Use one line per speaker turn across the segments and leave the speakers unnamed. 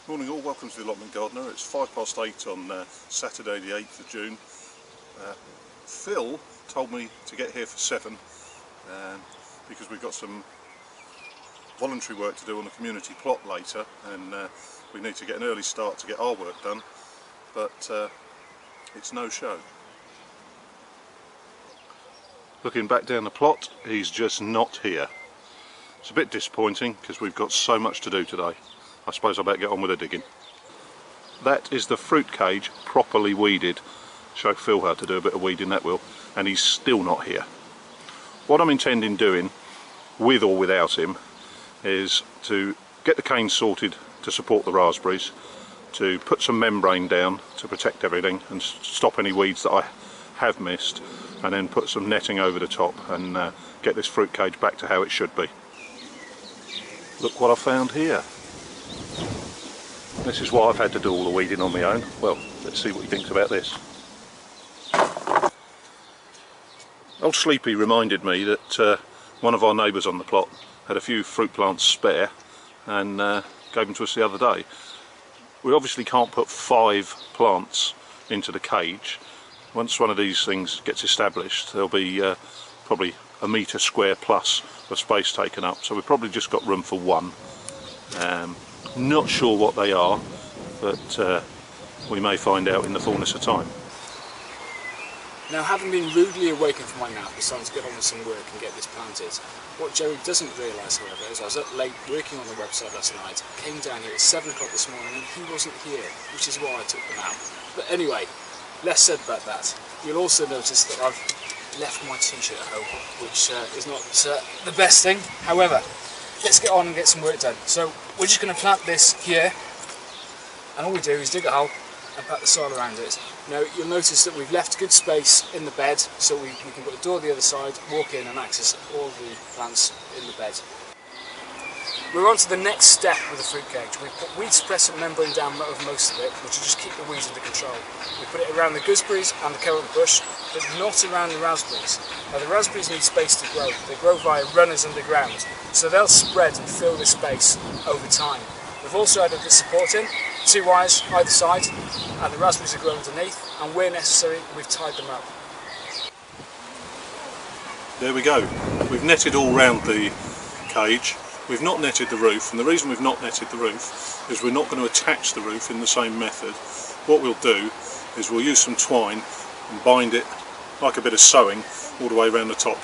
Morning all, welcome to the Allotment Gardener. It's 8:05 on Saturday the 8th of June. Phil told me to get here for 7 because we've got some voluntary work to do on the community plot later, and we need to get an early start to get our work done, but it's no show. Looking back down the plot, he's just not here. It's a bit disappointing because we've got so much to do today. I suppose I better get on with the digging. That is the fruit cage properly weeded. Show Phil how to do a bit of weeding, that will. And he's still not here. What I'm intending doing, with or without him, is to get the canes sorted to support the raspberries, to put some membrane down to protect everything and stop any weeds that I have missed, and then put some netting over the top and get this fruit cage back to how it should be. Look what I found here. This is why I've had to do all the weeding on my own. Well, let's see what he thinks about this. Old Sleepy reminded me that one of our neighbours on the plot had a few fruit plants spare and gave them to us the other day. We obviously can't put 5 plants into the cage. Once one of these things gets established, there'll be probably a metre square plus of space taken up, so we've probably just got room for 1. Not sure what they are, but we may find out in the fullness of time.
Now, having been rudely awakened from my nap, it's time to get on with some work and get this planted. What Joey doesn't realise, however, is I was up late working on the website last night, came down here at 7 o'clock this morning and he wasn't here, which is why I took the nap. But anyway, less said about that. You'll also notice that I've left my t-shirt at home, which is not the best thing. However, let's get on and get some work done. So we're just going to plant this here, and all we do is dig a hole and pat the soil around it. Now you'll notice that we've left good space in the bed, so we can put a door the other side, walk in and access all the plants in the bed. We're on to the next step with the fruit cage. We put weed suppressant membrane down over most of it, which will just keep the weeds under control. We put it around the gooseberries and the currant bush, but not around the raspberries. Now the raspberries need space to grow. They grow via runners underground, so they'll spread and fill the space over time. We've also added the support in, 2 wires either side, and the raspberries are grown underneath, and where necessary we've tied them up.
There we go. We've netted all round the cage. We've not netted the roof, and the reason we've not netted the roof is we're not going to attach the roof in the same method. What we'll do is we'll use some twine and bind it like a bit of sewing all the way around the top,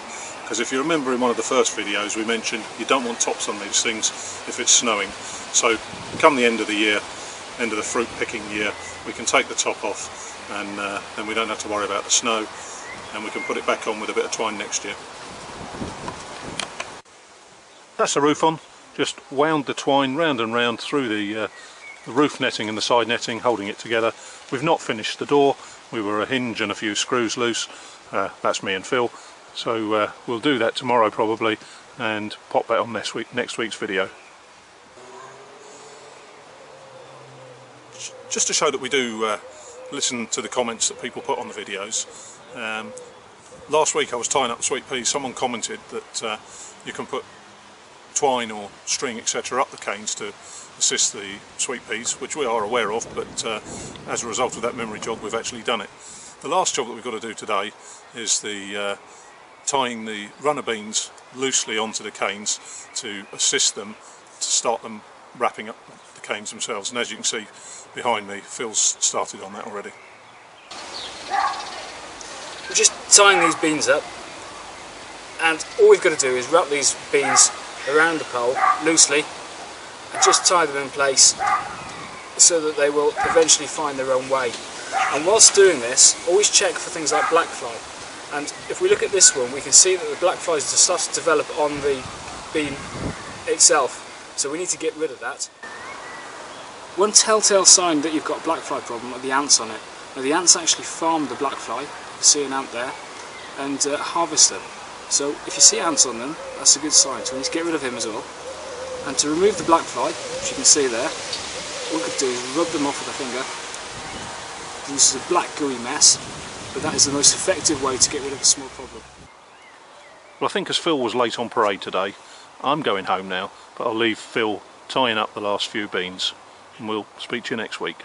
because if you remember in one of the first videos we mentioned you don't want tops on these things if it's snowing. So come the end of the year, end of the fruit picking year, we can take the top off, and then we don't have to worry about the snow, and we can put it back on with a bit of twine next year. That's the roof on. Just wound the twine round and round through the roof netting and the side netting, holding it together. We've not finished the door. We were a hinge and a few screws loose. That's me and Phil. So we'll do that tomorrow probably and pop that on next week's video. Just to show that we do listen to the comments that people put on the videos. Last week I was tying up the sweet peas. Someone commented that you can put twine or string etc. up the canes to assist the sweet peas, which we are aware of, but as a result of that memory jog we've actually done it. The last job that we've got to do today is the tying the runner beans loosely onto the canes to assist them to start them wrapping up the canes themselves, and as you can see behind me, Phil's started on that already.
We're just tying these beans up, and all we've got to do is wrap these beans around the pole loosely and just tie them in place so that they will eventually find their own way. And whilst doing this, always check for things like blackfly. And if we look at this one, we can see that the blackflies have started to develop on the bean itself, so we need to get rid of that. One telltale sign that you've got a blackfly problem are the ants on it. Now the ants actually farm the blackfly, you can see an ant there, and harvest them. So if you see ants on them, that's a good sign, so we need to get rid of him as well. And to remove the blackfly, which you can see there, all we could do is rub them off with a finger. This is a black gooey mess, but that is the most effective way to get rid of a small problem.
Well, I think as Phil was late on parade today, I'm going home now, but I'll leave Phil tying up the last few beans, and we'll speak to you next week.